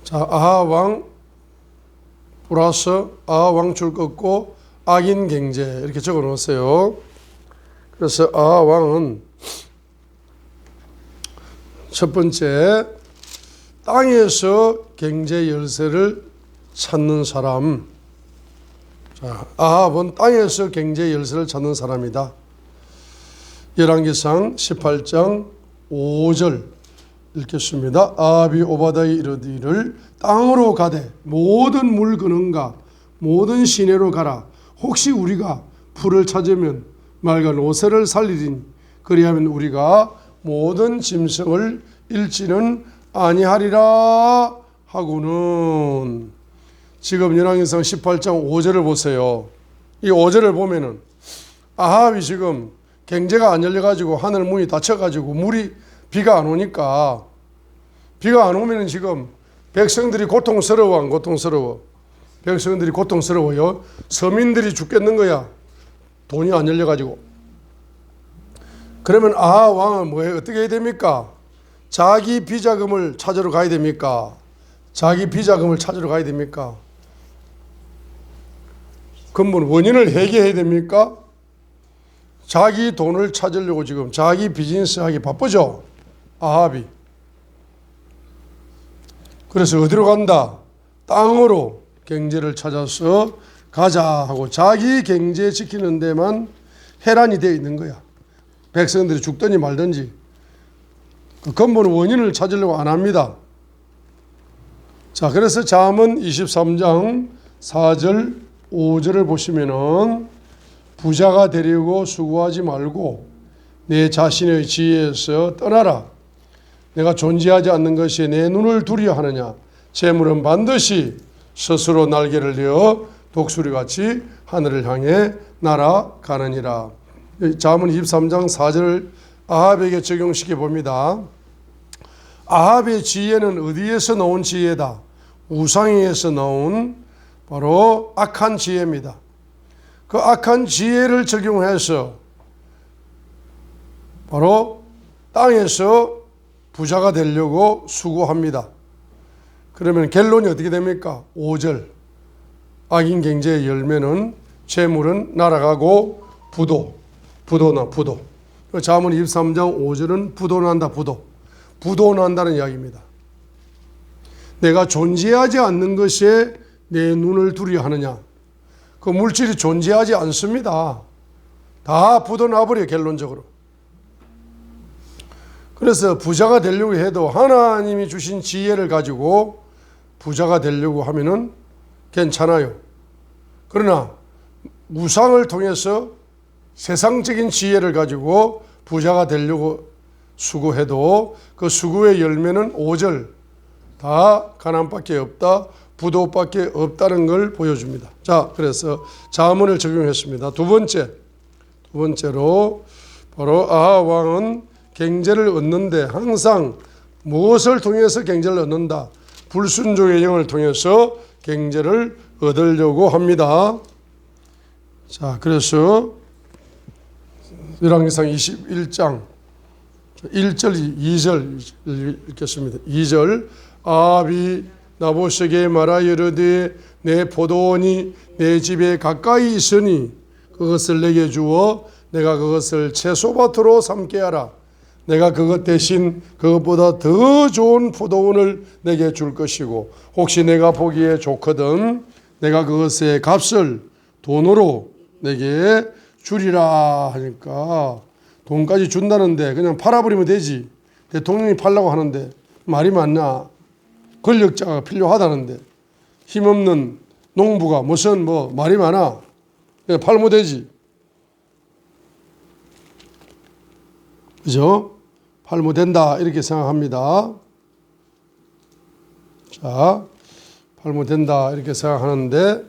자, 아하왕 플러스 아하왕출 꺾고 악인 경제 이렇게 적어 놓으세요. 그래서 아하왕은 첫 번째, 땅에서 경제 열쇠를 찾는 사람. 자, 아합은 땅에서 경제 열쇠를 찾는 사람이다. 열왕기상 18장 5절 읽겠습니다. 아합이 오바다에 이르기를 땅으로 가되 모든 물건과 모든 시내로 가라. 혹시 우리가 풀을 찾으면 맑은 오새를 살리리니 그리하면 우리가 모든 짐승을 잃지는 아니하리라 하고는. 지금 열왕기상 18장 5절을 보세요. 이 5절을 보면은 아합이 지금 경제가 안 열려가지고 하늘 문이 닫혀가지고 비가 안 오니까, 비가 안 오면은 지금 백성들이 고통스러워 안 고통스러워? 백성들이 고통스러워요. 서민들이 죽겠는 거야. 돈이 안 열려가지고. 그러면 아합 왕은 뭐해? 어떻게 해야 됩니까? 자기 비자금을 찾으러 가야 됩니까? 자기 비자금을 찾으러 가야 됩니까? 근본 원인을 해결해야 됩니까? 자기 돈을 찾으려고 지금 자기 비즈니스 하기 바쁘죠? 아합이. 그래서 어디로 간다? 땅으로 경제를 찾아서 가자 하고 자기 경제 지키는 데만 해란이 되어 있는 거야. 백성들이 죽든지 말든지. 그 근본 원인을 찾으려고 안 합니다. 자, 그래서 잠언 23장 4절 5절을 보시면은 부자가 되려고 수고하지 말고 내 자신의 지혜에서 떠나라. 내가 존재하지 않는 것이 내 눈을 두려 하느냐. 재물은 반드시 스스로 날개를 내어 독수리같이 하늘을 향해 날아가느니라. 잠언 23장 4절을 아합에게 적용시켜 봅니다. 아합의 지혜는 어디에서 나온 지혜다? 우상에서 나온 바로 악한 지혜입니다. 그 악한 지혜를 적용해서 바로 땅에서 부자가 되려고 수고합니다. 그러면 결론이 어떻게 됩니까? 5절. 악인 경제의 열매는 재물은 날아가고 부도나. 잠언 23장 5절은 부도난다. 부도난다는 이야기입니다. 내가 존재하지 않는 것에 내 눈을 두려 하느냐. 그 물질이 존재하지 않습니다. 다 부도나버려요, 결론적으로. 그래서 부자가 되려고 해도 하나님이 주신 지혜를 가지고 부자가 되려고 하면은 괜찮아요. 그러나 우상을 통해서 세상적인 지혜를 가지고 부자가 되려고 수고해도 그 수고의 열매는 5절 다 가난밖에 없다, 부도밖에 없다는 걸 보여줍니다. 자, 그래서 잠언을 적용했습니다. 두 번째로 바로 아합 왕은 경제를 얻는데 항상 무엇을 통해서 경제를 얻는다? 불순종의 영을 통해서 경제를 얻으려고 합니다. 자, 그래서 열왕기상 21장 1절 2절 읽겠습니다. 2절 아합이 나봇에게 말하여 이르되 내 포도원이 내 집에 가까이 있으니 그것을 내게 주어 내가 그것을 채소밭으로 삼게 하라. 내가 그것 대신 그것보다 더 좋은 포도원을 내게 줄 것이고 혹시 내가 보기에 좋거든 내가 그것의 값을 돈으로 내게 주리라 하니까 돈까지 준다는데 그냥 팔아버리면 되지. 대통령이 팔라고 하는데 말이 맞나? 권력자가 필요하다는데 힘없는 농부가 무슨 말이 많아? 그냥 팔면 되지. 그죠? 팔면 된다 이렇게 생각합니다. 자, 팔면 된다 이렇게 생각하는데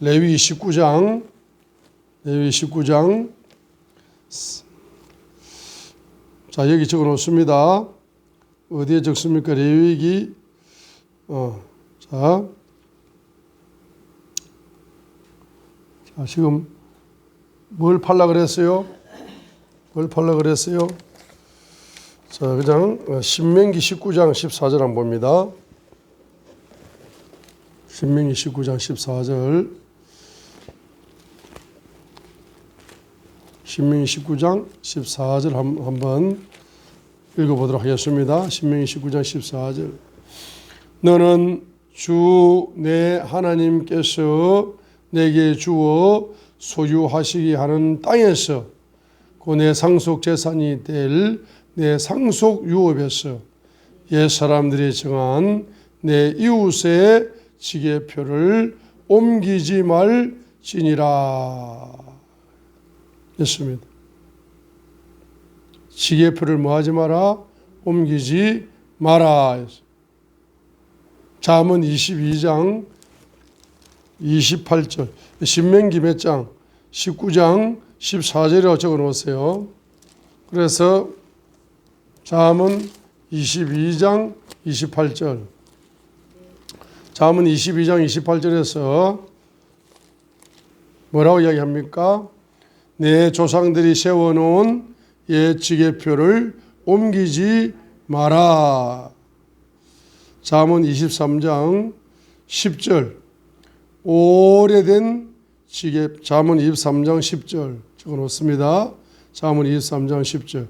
레위 19장 자, 여기 적어 놓습니다. 어디에 적습니까? 레위기 자, 지금 뭘 팔라 그랬어요? 자, 그냥 신명기 19장 14절 한번 봅니다. 신명기 19장 14절. 신명기 19장 14절 한번 읽어보도록 하겠습니다. 신명기 19장 14절. 너는 주 내 하나님께서 내게 주어 소유하시게 하는 땅에서 그 내 상속 재산이 될 내 상속 유업에서 옛 사람들이 정한 내 이웃의 지계표를 옮기지 말지니라 했습니다. 지계표를 뭐하지 마라? 옮기지 마라. 잠언 22장 28절, 신명기 몇 장? 19장 14절이라고 적어놓으세요. 그래서 잠언 22장 28절, 잠언 22장 28절에서 뭐라고 이야기합니까? 내 조상들이 세워놓은 옛 지계표를 옮기지 마라. 잠언 23장 10절, 오래된 잠언 23장 10절 적어놓습니다. 잠언 23장 10절,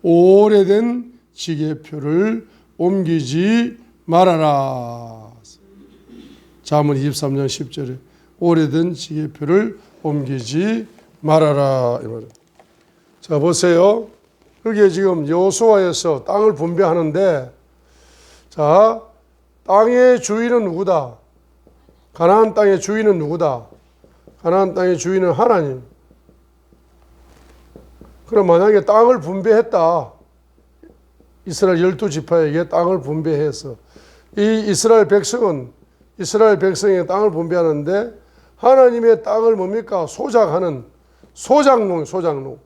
오래된 지계표를 옮기지 말아라. 잠언 23장 10절에 오래된 지계표를 옮기지 말아라. 자, 보세요. 여기에 지금 여호수아에서 땅을 분배하는데, 자, 땅의 주인은 누구다? 가나안 땅의 주인은 누구다? 가나안 땅의 주인은 하나님. 그럼 만약에 땅을 분배했다. 이스라엘 12지파에게 땅을 분배해서 이 이스라엘 백성의 땅을 분배하는데 하나님의 땅을 뭡니까? 소작하는 소작농.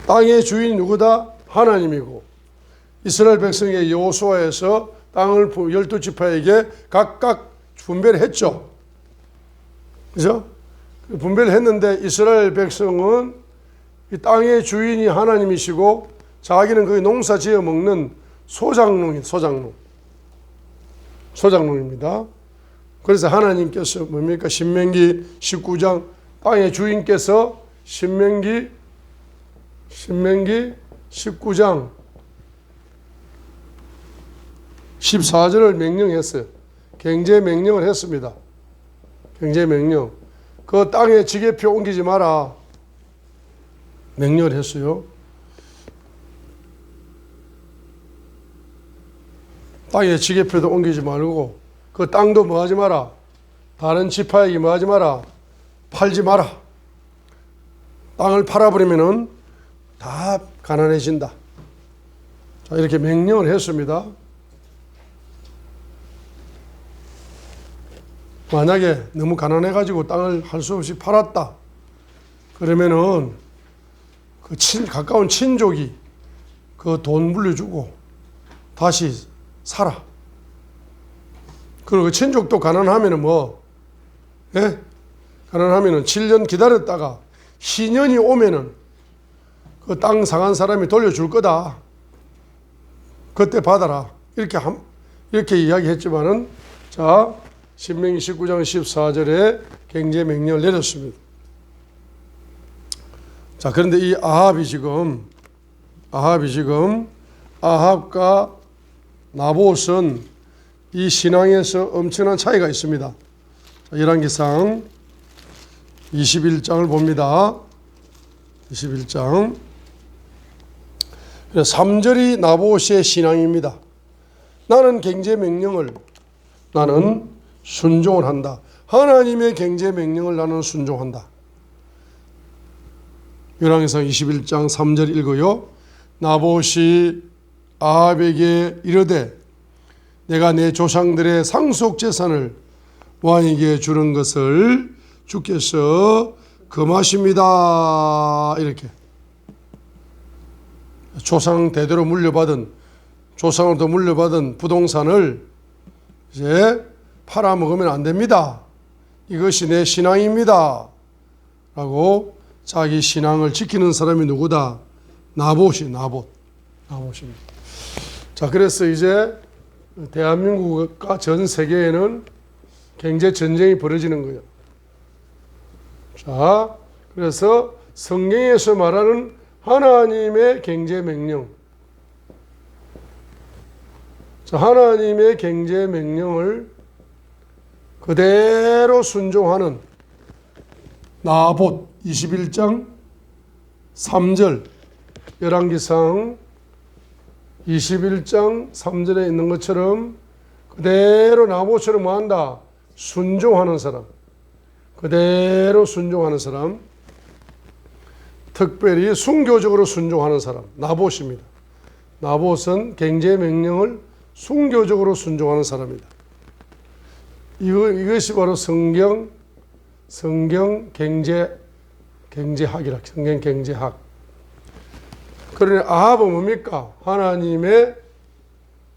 땅의 주인이 누구다? 하나님이고, 이스라엘 백성의 여호수아에서 땅을 12지파에게 각각 분배를 했죠. 그죠? 분배를 했는데 이스라엘 백성은 이 땅의 주인이 하나님이시고 자기는 그 농사 지어 먹는 소작농입니다. 그래서 하나님께서 뭡니까? 신명기 19장 땅의 주인께서 신명기 19장 14절을 명령했어요. 경제 명령을 했습니다. 경제 명령. 그 땅에 지계표 옮기지 마라. 명령을 했어요. 땅에 지계표도 옮기지 말고 그 땅도 뭐 하지 마라. 다른 지파에게 뭐 하지 마라. 팔지 마라. 땅을 팔아버리면은 다 가난해진다. 자, 이렇게 명령을 했습니다. 만약에 너무 가난해가지고 땅을 할 수 없이 팔았다. 그러면은 그 가까운 친족이 그 돈 물려주고 다시 살아. 그리고 그 친족도 가난하면은 예? 가난하면은 7년 기다렸다가 희년이 오면은 그 땅 상한 사람이 돌려줄 거다. 그때 받아라. 이렇게 이야기했지만은, 자, 신명기 19장 14절에 경제 명령을 내렸습니다. 자, 그런데 이 아합이 지금 아합과 나봇은 이 신앙에서 엄청난 차이가 있습니다. 자, 열왕기상 21장을 봅니다. 21장 3절이 나봇의 신앙입니다. 나는 경제 명령을 순종을 한다. 하나님의 경제 명령을 나는 순종한다. 열왕기상 21장 3절 읽어요. 나봇이 아합에게 이르되 내가 내 조상들의 상속 재산을 왕에게 주는 것을 주께서 금하십니다. 이렇게 조상 대대로 조상으로부터 물려받은 부동산을 이제 팔아먹으면 안 됩니다. 이것이 내 신앙입니다. 라고 자기 신앙을 지키는 사람이 누구다? 나봇입니다. 자, 그래서 이제 대한민국과 전 세계에는 경제 전쟁이 벌어지는 거예요. 자, 그래서 성경에서 말하는 하나님의 경제 명령, 자, 하나님의 경제 명령을 그대로 순종하는 나봇 21장 3절, 열왕기상 21장 3절에 있는 것처럼 그대로 나봇처럼 뭐한다? 순종하는 사람, 그대로 순종하는 사람, 특별히 순교적으로 순종하는 사람, 나봇입니다. 나봇은 경제 명령을 순교적으로 순종하는 사람이다. 이것이 바로 성경 경제학이라, 성경 경제학. 그러니 아합은 뭡니까? 하나님의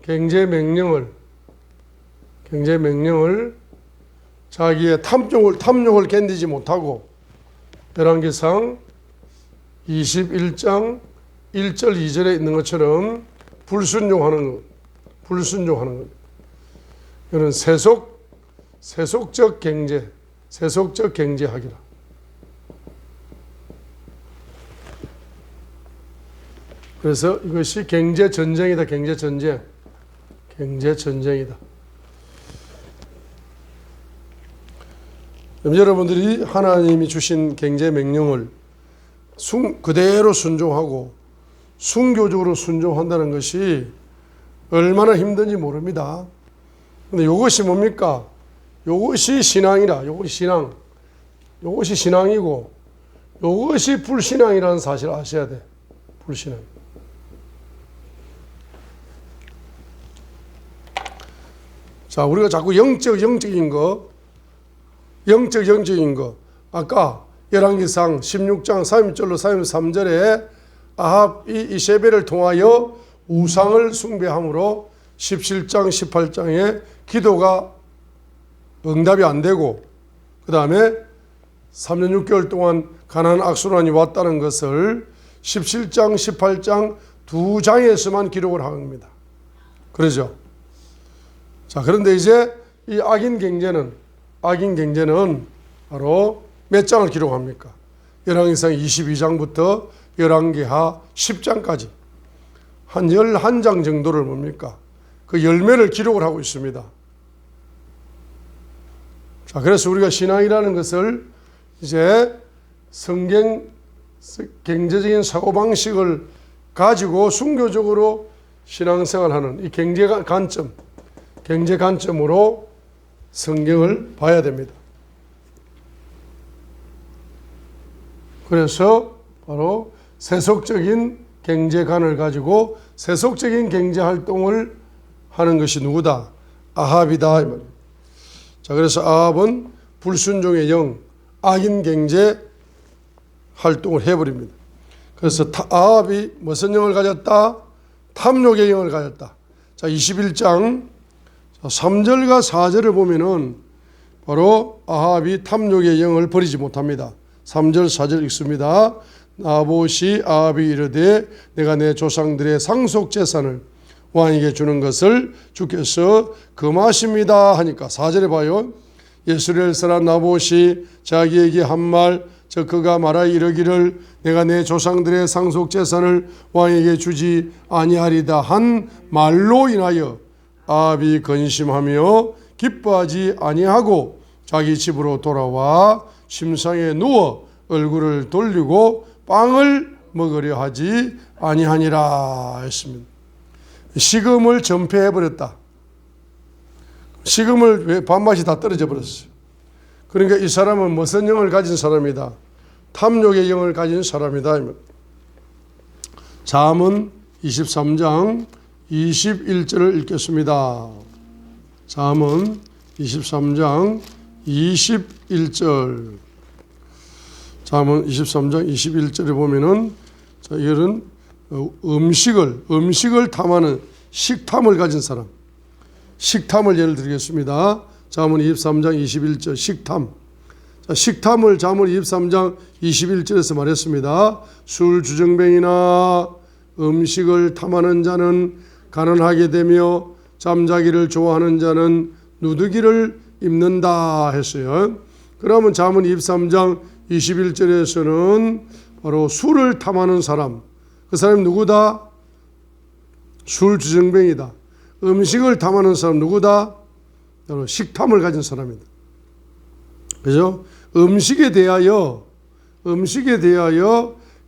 경제 명령을 자기의 탐욕을 견디지 못하고 열왕기상 21장 1절 2절에 있는 것처럼 불순종하는 것. 이거는 세속적 경제학이라. 그래서 이것이 경제전쟁이다. 경제전쟁이다. 여러분들이 하나님이 주신 경제명령을 그대로 순종하고 순교적으로 순종한다는 것이 얼마나 힘든지 모릅니다. 근데 이것이 뭡니까? 이것이 신앙이라. 이것이 신앙이고 이것이 불신앙이라는 사실을 아셔야 돼. 불신앙. 자, 우리가 자꾸 영적인 거 아까 열왕기상 16장 31절로 33절에 아합이 이세벨을 통하여 우상을 숭배함으로 17장 18장에 기도가 응답이 안 되고 그 다음에 3년 6개월 동안 가나안 악순환이 왔다는 것을 17장 18장 두 장에서만 기록을 합니다. 그러죠. 자, 그런데 이제 이 악인 경제는 바로 몇 장을 기록합니까? 열왕기상 22장부터 열왕기하 10장까지 한 11장 정도를 뭡니까? 그 열매를 기록을 하고 있습니다. 자, 그래서 우리가 신앙이라는 것을 이제 성경 경제적인 사고방식을 가지고 순교적으로 신앙생활하는 이 경제 관점으로 성경을 봐야 됩니다. 그래서 바로 세속적인 경제관을 가지고 세속적인 경제활동을 하는 것이 누구다? 아합이다. 자, 그래서 아합은 불순종의 영, 악인 경제 활동을 해버립니다. 그래서 아합이 무슨 영을 가졌다? 탐욕의 영을 가졌다. 자, 21장 3절과 4절을 보면은 바로 아합이 탐욕의 영을 버리지 못합니다. 3절 4절 읽습니다. 나봇이 아합이 이르되 내가 내 조상들의 상속 재산을 왕에게 주는 것을 주께서 금하십니다 하니까 4절에 봐요. 예스레엘 사람 나봇이 자기에게 한 말, 저 그가 말하 이르기를 내가 내 조상들의 상속 재산을 왕에게 주지 아니하리다 한 말로 인하여 아합이 근심하며 기뻐하지 아니하고 자기 집으로 돌아와 침상에 누워 얼굴을 돌리고 빵을 먹으려 하지 아니하니라 했습니다. 식음을 전폐해버렸다. 식음을 밥맛이 다 떨어져 버렸어요. 그러니까 이 사람은 무슨 영을 가진 사람이다? 탐욕의 영을 가진 사람이다. 잠언 23장 21절을 읽겠습니다. 잠언 23장 21절. 잠언 23장 21절에 보면은 자, 이거는 음식을 탐하는 식탐을 가진 사람. 식탐을 예를 들겠습니다. 잠언 23장 21절 식탐. 자, 자, 식탐을 잠언 23장 21절에서 말했습니다. 술 주정뱅이나 음식을 탐하는 자는 가난하게 되며 잠자기를 좋아하는 자는 누더기를 입는다 했어요. 그러면 잠언 23장 21절에서는 바로 술을 탐하는 사람, 그 사람이 누구다? 술 주정뱅이다. 음식을 탐하는 사람 누구다? 바로 식탐을 가진 사람이다. 그죠? 음식에 대하여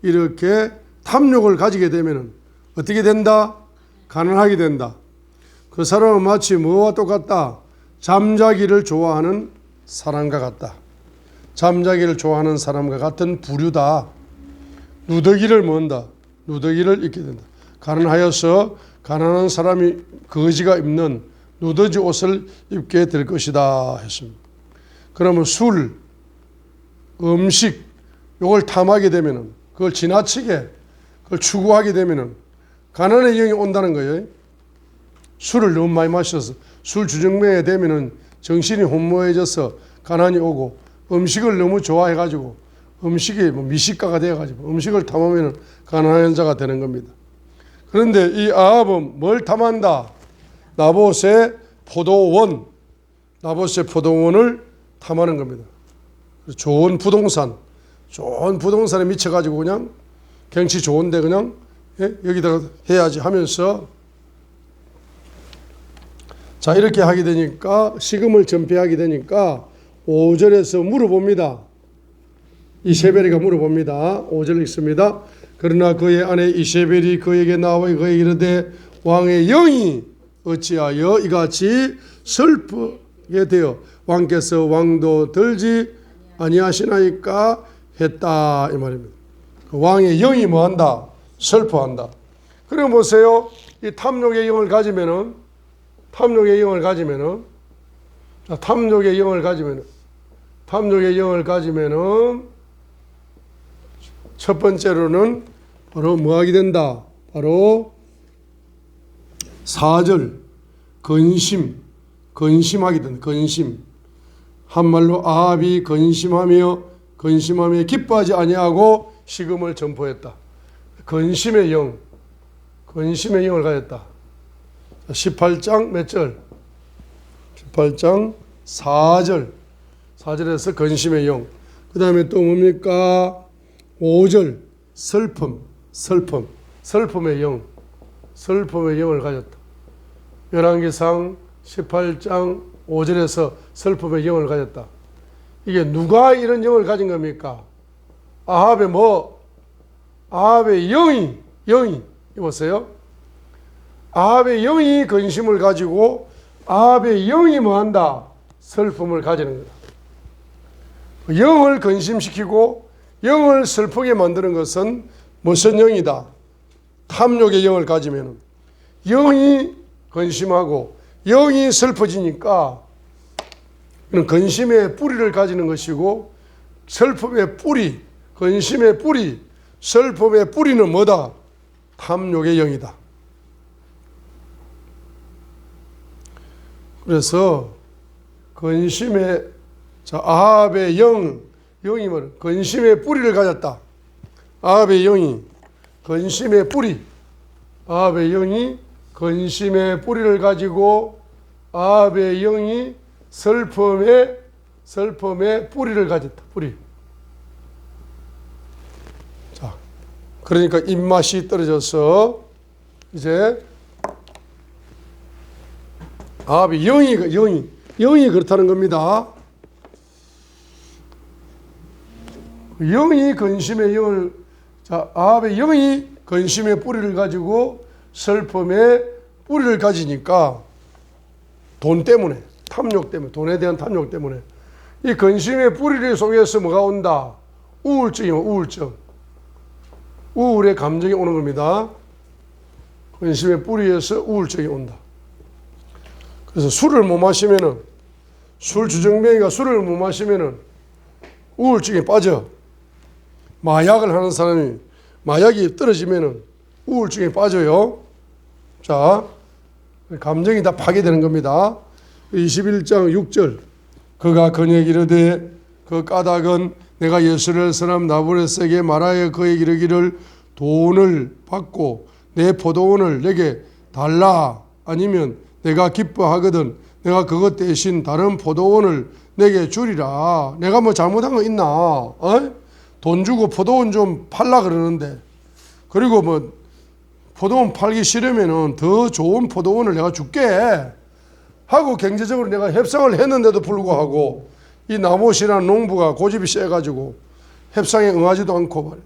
이렇게 탐욕을 가지게 되면 어떻게 된다? 가난하게 된다. 그 사람은 마치 뭐와 똑같다? 잠자기를 좋아하는 사람과 같다. 잠자기를 좋아하는 사람과 같은 부류다. 누더기를 뭔다? 누더기를 입게 된다. 가난하여서 가난한 사람이 거지가 입는 누더지 옷을 입게 될 것이다 했습니다. 그러면 술, 음식 이걸 탐하게 되면은, 그걸 지나치게 그걸 추구하게 되면은 가난의 영이 온다는 거예요. 술을 너무 많이 마셔서 술 주정뱅이 되면은 정신이 혼모해져서 가난이 오고, 음식을 너무 좋아해가지고 음식이 미식가가 되어가지고 음식을 탐하면 가난한 자가 되는 겁니다. 그런데 이 아합은 뭘 탐한다? 나봇의 포도원, 나봇의 포도원을 탐하는 겁니다. 좋은 부동산에 미쳐가지고 그냥 경치 좋은데 그냥 여기다가 해야지 하면서, 자, 이렇게 하게 되니까 식음을 전폐하게 되니까 5절에서 물어봅니다. 이세벨이가 물어봅니다. 5절 읽습니다. 그러나 그의 아내 이세벨이 그에게 나와 그에게 이르되 왕의 영이 어찌하여 이같이 슬프게 되어 왕께서 왕도 들지 아니하시나이까 했다 이 말입니다. 왕의 영이 뭐한다? 슬퍼한다. 그리고 보세요. 이 탐욕의 영을 가지면은 첫 번째로는 바로 뭐하게 된다? 바로 4절 근심하게 된다. 근심. 한말로 아합이 근심하며 기뻐하지 아니하고 식음을 전포했다. 근심의 영을 가졌다. 18장 몇 절? 18장 4절에서 근심의 영. 그 다음에 또 뭡니까? 5절 슬픔의 영을 가졌다. 열왕기상 18장 5절에서 슬픔의 영을 가졌다. 이게 누가 이런 영을 가진 겁니까? 아합의 영이 보세요. 아합의 영이 근심을 가지고 아합의 영이 뭐한다? 슬픔을 가지는 거다. 영을 근심시키고 영을 슬프게 만드는 것은 무슨 영이다? 탐욕의 영을 가지면 영이 근심하고 영이 슬퍼지니까 근심의 뿌리를 가지는 것이고, 슬픔의 뿌리, 근심의 뿌리, 슬픔의 뿌리는 뭐다? 탐욕의 영이다. 그래서 아합의 영이 뭐냐? 근심의 뿌리를 가졌다. 아합의 영이 근심의 뿌리를 가지고 아합의 영이 슬픔의 뿌리를 가졌다. 자, 그러니까 입맛이 떨어져서 이제 아합의 영이 그렇다는 겁니다. 영이 근심의 영을, 자, 아합의 영이 근심의 뿌리를 가지고 슬픔의 뿌리를 가지니까 돈 때문에, 탐욕 때문에, 돈에 대한 탐욕 때문에 이 근심의 뿌리를 속에서 뭐가 온다? 우울의 감정이 오는 겁니다. 근심의 뿌리에서 우울증이 온다. 그래서 술 주정뱅이가 술을 못 마시면은 우울증에 빠져. 마약을 하는 사람이 마약이 떨어지면은 우울증에 빠져요. 자, 감정이 다 파괴되는 겁니다. 21장 6절. 그가 그에게 이르되 그 까닭은 내가 이스라엘 사람 나부렛에게 말하여 그에게 이르기를 돈을 받고 내 포도원을 내게 달라. 아니면 내가 기뻐하거든 내가 그것 대신 다른 포도원을 내게 주리라. 내가 뭐 잘못한 거 있나? 돈 주고 포도원 좀 팔라 그러는데, 그리고 뭐 포도원 팔기 싫으면은 더 좋은 포도원을 내가 줄게 하고 경제적으로 내가 협상을 했는데도 불구하고 이 나봇이라는 농부가 고집이 세가지고 협상에 응하지도 않고 말이야.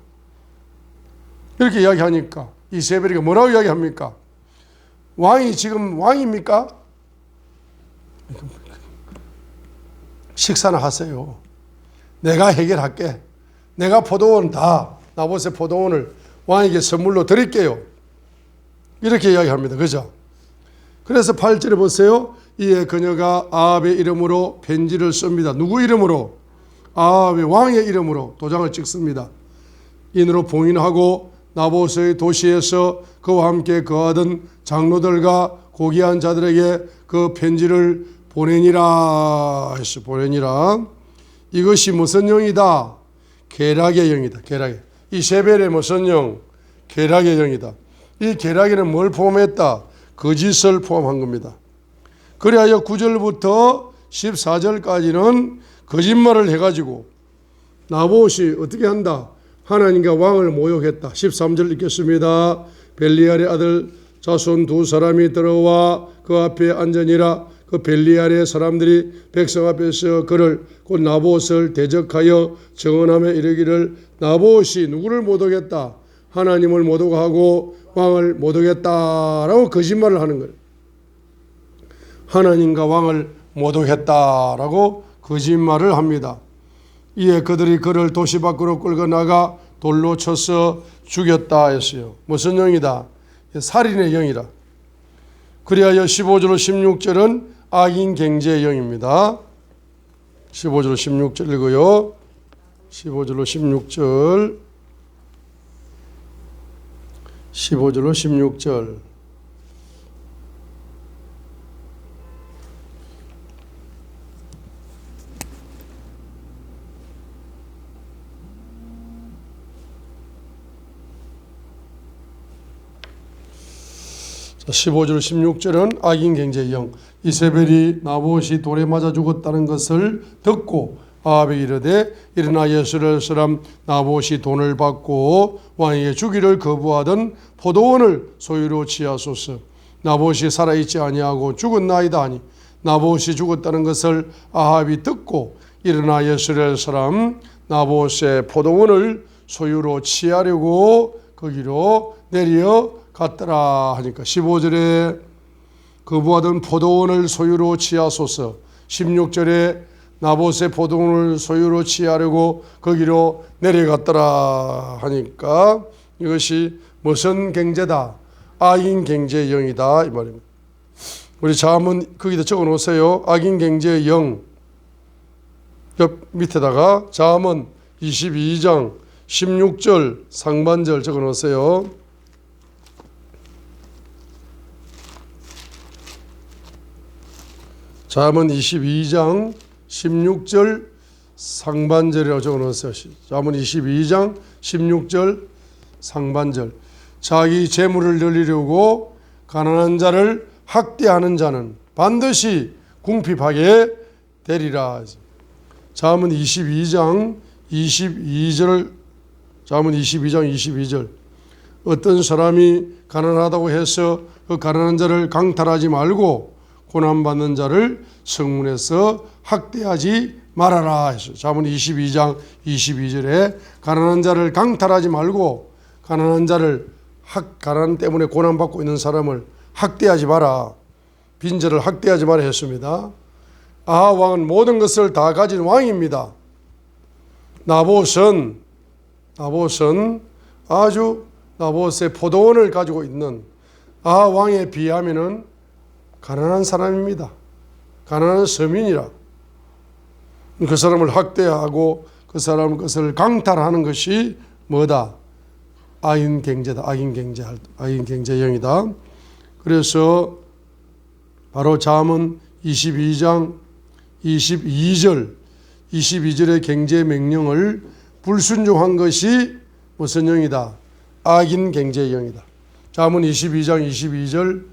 이렇게 이야기하니까 이세벨이가 뭐라고 이야기합니까? 왕이 지금 왕입니까? 식사나 하세요. 내가 해결할게. 내가 포도원 다 나봇의 포도원을 왕에게 선물로 드릴게요. 이렇게 이야기합니다. 그죠? 그래서 8절에 보세요. 이에 그녀가 아합의 이름으로 편지를 씁니다. 누구 이름으로? 아합의 왕의 이름으로 도장을 찍습니다. 인으로 봉인하고 나봇의 도시에서 그와 함께 거하던 장로들과 고귀한 자들에게 그 편지를 보내니라 했어. 보내니라. 이것이 무슨 영이다? 계략의 영이다. 계략의. 이세벨의 무슨 영? 계략의 영이다. 이 계략에는 뭘 포함했다? 거짓을 포함한 겁니다. 그리하여 9절부터 14절까지는 거짓말을 해가지고 나봇이 어떻게 한다? 하나님과 왕을 모욕했다. 13절 읽겠습니다. 벨리알의 아들 자손 두 사람이 들어와 그 앞에 앉으니라. 그 벨리알의 사람들이 백성 앞에서 그를 곧 나봇을 대적하여 증언하며 이르기를 나봇이 누구를 모독했다? 하나님을 모독하고 왕을 모독했다라고 거짓말을 하는 거예요. 하나님과 왕을 모독했다라고 거짓말을 합니다. 이에 그들이 그를 도시 밖으로 끌고 나가 돌로 쳐서 죽였다 했어요. 무슨 영이다? 살인의 영이라. 그리하여 15절로 16절은 악인 경제의 영입니다. 15절로 16절 읽어요. 15절로 16절. 15절로 16절. 자, 15절 16절은 악인 경제의 영. 이세벨이 나봇이 돌에 맞아 죽었다는 것을 듣고 아합에게 이르되 일어나 이스라엘 사람 나봇이 돈을 받고 왕에게 주기를 거부하던 포도원을 소유로 취하소서. 나봇이 살아있지 아니하고 죽었나이다 하니 나봇이 죽었다는 것을 아합이 듣고 일어나 이스라엘 사람 나봇의 포도원을 소유로 취하려고 거기로 내려갔더라 하니까 15절에 거부하던 포도원을 소유로 취하소서. 16절에 나봇의 포도원을 소유로 취하려고 거기로 내려갔더라 하니까 이것이 무슨 경제다? 악인 경제의 영이다 이 말입니다. 우리 자문 거기다 적어 놓으세요. 악인 경제의 영. 옆 밑에다가 자문 22장 16절 상반절 적어 놓으세요. 자문 22장 16절 상반절이라고 적어놓으세요. 자문 22장 16절 상반절. 자기 재물을 늘리려고 가난한 자를 학대하는 자는 반드시 궁핍하게 되리라. 자문 22장 22절. 자문 22장 22절. 어떤 사람이 가난하다고 해서 그 가난한 자를 강탈하지 말고 고난받는 자를 성문에서 학대하지 말아라 했어요. 자문 22장 22절에 가난한 자를 강탈하지 말고 가난한 자를 가난 때문에 고난받고 있는 사람을 학대하지 마라. 빈자를 학대하지 마라 했습니다. 아합 왕은 모든 것을 다 가진 왕입니다. 나봇은 아주 나봇의 포도원을 가지고 있는 아합 왕에 비하면은 가난한 사람입니다. 가난한 서민이라. 그 사람을 학대하고 그 사람 것을 강탈하는 것이 뭐다? 악인 경제다. 악인 경제 영이다. 그래서 바로 잠언 22장 22절 22절의 경제 명령을 불순종한 것이 무슨 영이다? 악인 경제의 영이다. 잠언 22장 22절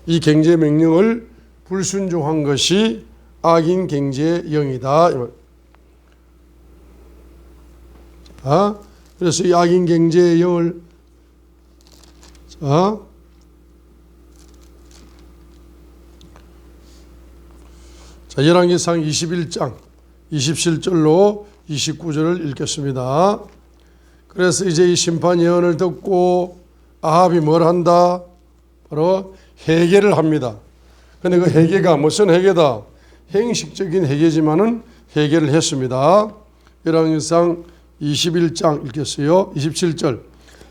이 경제 명령을 불순종한 것이 악인 경제의 영이다. 그래서 이 악인 경제의 영을 열왕기상 21장 27절로 29절을 읽겠습니다. 그래서 이제 이 심판 예언을 듣고 아합이 뭘 한다? 바로 회개를 합니다. 그런데 그 회개가 무슨 회개다? 행식적인 회개지만은 회개를 했습니다. 열왕기상 21장 읽겠어요. 27절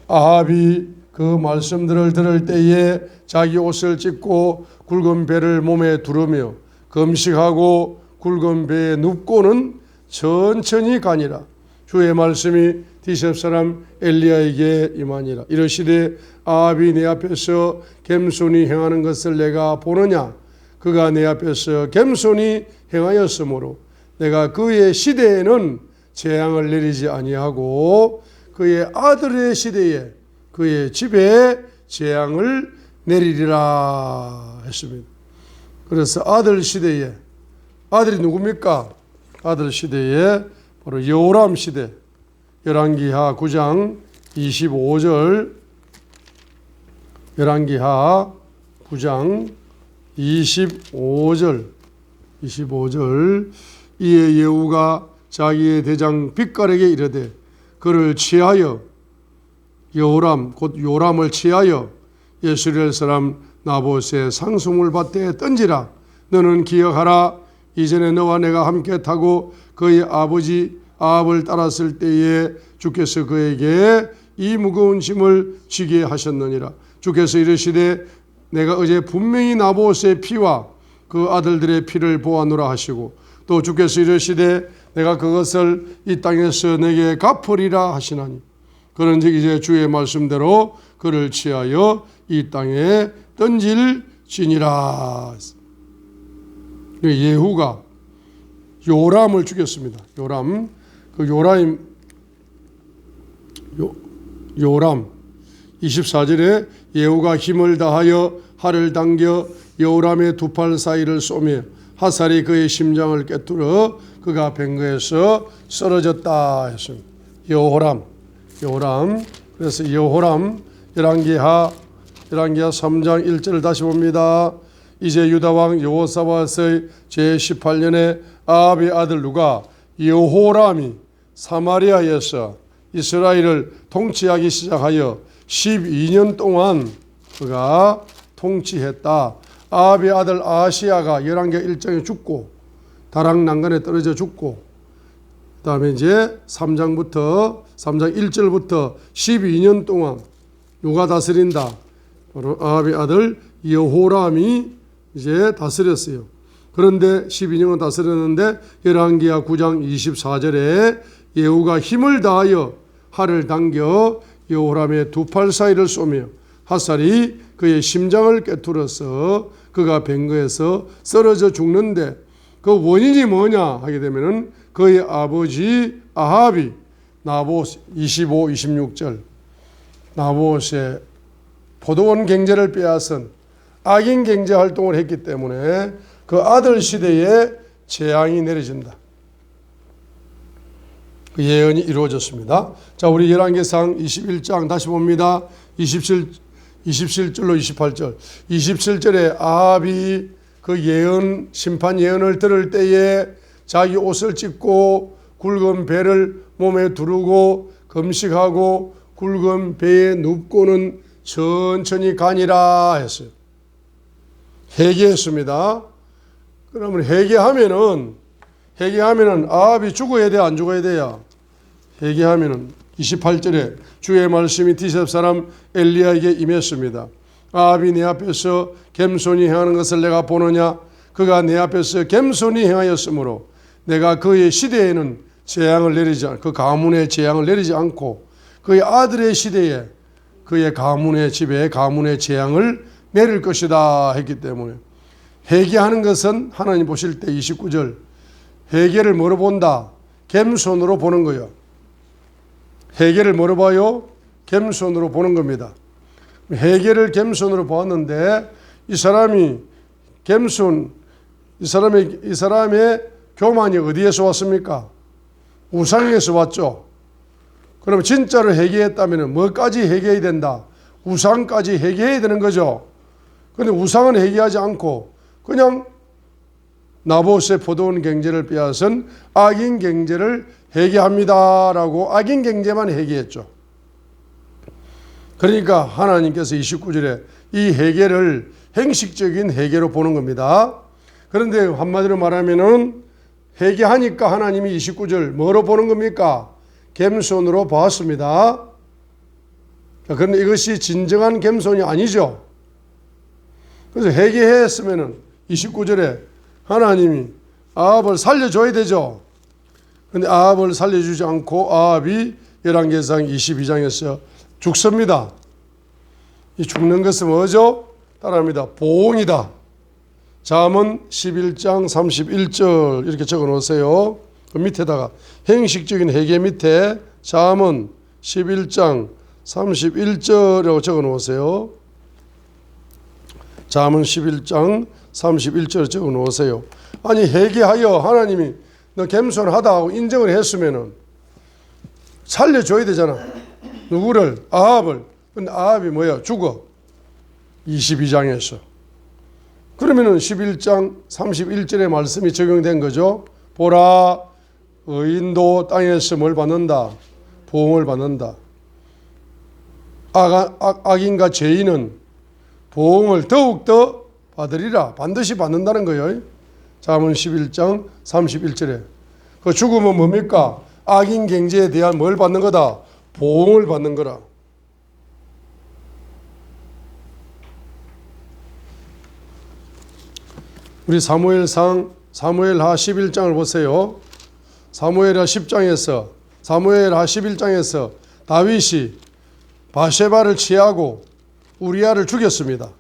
아합이 그 말씀들을 들을 때에 자기 옷을 찢고 굵은 배를 몸에 두르며 금식하고 굵은 배에 눕고는 천천히 가니라. 주의 말씀이 디셉 사람 엘리야에게 임하니라. 이르시되 아합이 내 앞에서 겸손히 행하는 것을 내가 보느냐? 그가 내 앞에서 겸손히 행하였으므로 내가 그의 시대에는 재앙을 내리지 아니하고 그의 아들의 시대에 그의 집에 재앙을 내리리라 했습니다. 그래서 아들 시대에 아들이 누굽니까? 아들 시대에 바로 여호람 시대. 열왕기하 9장 25절 열왕기하 9장 25절 이에 예후가 자기의 대장 빗갈에게 이르되 그를 취하여 여호람 곧 요람을 취하여 예스레엘 사람 나봇의 상수물 밭에 던지라. 너는 기억하라. 이전에 너와 내가 함께 타고 그의 아버지 아합을 따랐을 때에 주께서 그에게 이 무거운 짐을 지게 하셨느니라. 주께서 이르시되 내가 어제 분명히 나봇의 피와 그 아들들의 피를 보았노라 하시고 또 주께서 이르시되 내가 그것을 이 땅에서 내게 갚으리라 하시나니 그런즉 이제 주의 말씀대로 그를 취하여 이 땅에 던질지니라. 예후가 요람을 죽였습니다. 요람 그 요람 24절에 예후가 힘을 다하여 활을 당겨 여호람의 두 팔 사이를 쏘며 화살이 그의 심장을 꿰뚫어 그가 뱅거에서 쓰러졌다 했습니다. 여호람 그래서 여호람 열왕기하 3장 1절을 다시 봅니다. 이제 유다왕 여호사밧의 제18년에 아합의 아들 누가 여호람이 사마리아에서 이스라엘을 통치하기 시작하여 12년 동안 그가 통치했다. 아합의 아들 아하시야가 열왕기 1장에 죽고 다락 난간에 떨어져 죽고 그 다음에 이제 3장 1절부터 12년 동안 누가 다스린다? 바로 아합의 아들 여호람이 이제 다스렸어요. 그런데 12년은 다스렸는데 열왕기하 9장 24절에 예후가 힘을 다하여 활을 당겨 여호람의 두 팔 사이를 쏘며 화살이 그의 심장을 꿰뚫어서 그가 뱅거에서 쓰러져 죽는데 그 원인이 뭐냐 하게 되면은 그의 아버지 아합이 나봇 25, 26절 나봇의 포도원 경제를 빼앗은 악인 경제 활동을 했기 때문에 그 아들 시대에 재앙이 내려진다. 그 예언이 이루어졌습니다. 자, 우리 열왕기상 21장 다시 봅니다. 27절로 28절. 27절에 아합이 그 예언, 심판 예언을 들을 때에 자기 옷을 찢고 굵은 배를 몸에 두르고 금식하고 굵은 배에 눕고는 천천히 가니라 했어요. 회개했습니다. 그러면 회개하면은 아합이 죽어야 돼, 안 죽어야 돼요? 회개하면은 28절에 주의 말씀이 디셉 사람 엘리야에게 임했습니다. 아합이 내 앞에서 겸손히 행하는 것을 내가 보느냐? 그가 내 앞에서 겸손히 행하였으므로 내가 그의 시대에는 재앙을 내리지 않고 그 가문의 재앙을 내리지 않고 그의 아들의 시대에 그의 가문의 집에 가문의 재앙을 내릴 것이다 했기 때문에 회개하는 것은 하나님 보실 때 29절 회개를 뭐로 본다? 겸손으로 보는 거예요. 회개를 뭐로 봐요? 겸손으로 보는 겁니다. 회개를 겸손으로 보았는데 이 사람의 교만이 어디에서 왔습니까? 우상에서 왔죠. 그럼 진짜로 회개했다면 뭐까지 회개해야 된다? 우상까지 회개해야 되는 거죠. 그런데 우상은 회개하지 않고 그냥 나봇의 포도원 경제를 빼앗은 악인 경제를 회개합니다라고 악인 경제만 회개했죠. 그러니까 하나님께서 29절에 이 회개를 행식적인 회개로 보는 겁니다. 그런데 한마디로 말하면은 회개하니까 하나님이 29절 뭐로 보는 겁니까? 겸손으로 보았습니다. 그런데 이것이 진정한 겸손이 아니죠. 그래서 회개했으면은 29절에 하나님이 아합을 살려줘야 되죠. 그런데 아합을 살려주지 않고 아합이 열왕기상 22장에서 죽습니다. 이 죽는 것은 뭐죠? 따라합니다. 보응이다. 잠언 11장 31절 이렇게 적어 놓으세요. 그 밑에다가 행식적인 회개 밑에 잠언 11장 31절이라고 적어 놓으세요. 잠언 11장 31절 적어 놓으세요. 아니 회개하여 하나님이 너 겸손하다고 인정을 했으면은 살려줘야 되잖아. 누구를? 아합을. 근데 아합이 뭐야? 죽어. 22장에서. 그러면은 11장 31절의 말씀이 적용된 거죠. 보라, 의인도 땅에서 뭘 받는다? 보응을 받는다. 악인과 죄인은 보응을 더욱더 받으리라. 반드시 받는다는 거예요. 잠언 11장 31절에. 그 죽음은 뭡니까? 악인 경제에 대한 뭘 받는 거다? 보응을 받는 거라. 우리 사무엘하 11장을 보세요. 사무엘하 11장에서 다윗이 바세바를 취하고 우리아를 죽였습니다.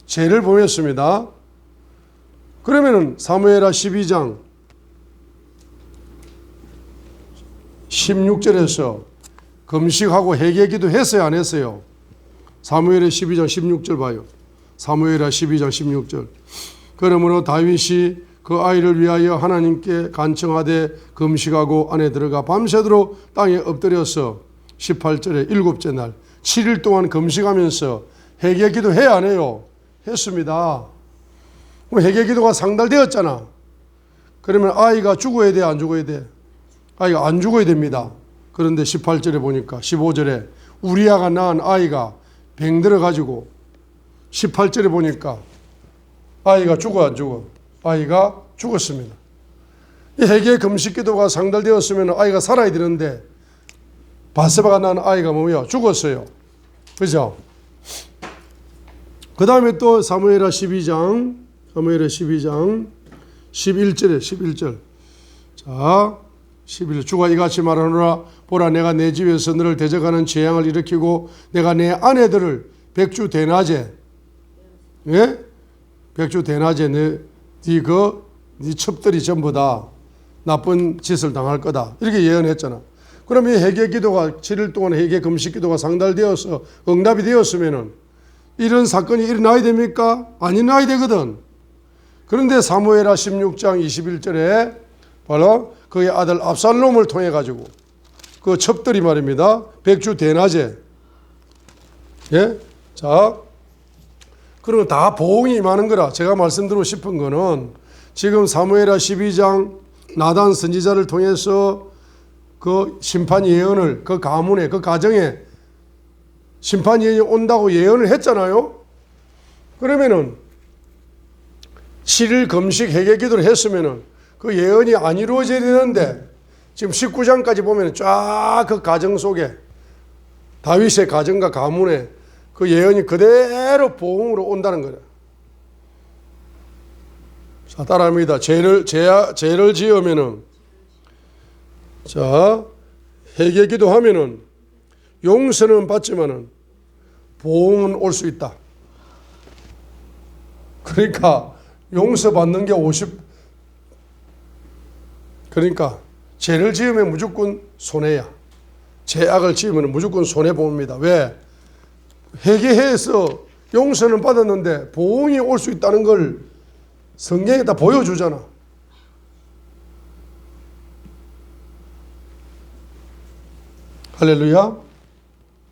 죄를 범했습니다. 그러면은 사무엘하 12장 16절에서 금식하고 회개기도 했어요, 안 했어요? 사무엘하 12장 16절 봐요. 사무엘하 12장 16절. 그러므로 다윗이 그 아이를 위하여 하나님께 간청하되 금식하고 안에 들어가 밤새도록 땅에 엎드려서 18절에 일곱째 날 7일 동안 금식하면서 회개기도 해야 안 해요? 했습니다. 회개기도가 상달되었잖아. 그러면 아이가 죽어야 돼, 안 죽어야 돼? 아이가 안 죽어야 됩니다. 그런데 18절에 보니까 15절에 우리아가 낳은 아이가 병들어가지고 18절에 보니까 아이가 죽어 안 죽어? 아이가 죽었습니다. 이 회개 금식 기도가 상달되었으면 아이가 살아야 되는데 바세바가 낳은 아이가 뭐야? 죽었어요. 그죠? 그 다음에 또 사무엘하 12장 11절. 자, 11절. 주가 이같이 말하노라. 보라, 내가 내 집에서 너를 대적하는 재앙을 일으키고 내가 내 아내들을 백주 대낮에, 예? 백주 대낮에 네 첩들이 전부 다 나쁜 짓을 당할 거다. 이렇게 예언했잖아. 그럼 이 회개 기도가 7일 동안 회개 금식 기도가 상달되어서 응답이 되었으면은 이런 사건이 일어나야 됩니까? 안 일어나야 되거든. 그런데 사무엘하 16장 21절에 바로 그의 아들 압살롬을 통해 가지고 그 첩들이 말입니다. 백주 대낮에, 예? 자, 그러면 다 보응이 임하는 거라. 제가 말씀드리고 싶은 거는 지금 사무엘하 12장 나단 선지자를 통해서 그 심판 예언을 그 가문에 그 가정에 심판 예언이 온다고 예언을 했잖아요. 그러면은 7일 금식 회개 기도를 했으면은 그 예언이 안 이루어져야 되는데 지금 19장까지 보면 쫙 그 가정 속에 다윗의 가정과 가문에 그 예언이 그대로 보응으로 온다는 거예요. 자, 따라합니다. 죄를 지으면은, 자, 회개 기도하면은 용서는 받지만은 보응은 올 수 있다. 그러니까 용서받는 게 그러니까 죄를 지으면 무조건 손해야. 죄악을 지으면 무조건 손해봅니다. 왜? 회개해서 용서는 받았는데 보응이 올 수 있다는 걸 성경에 다 보여주잖아. 할렐루야.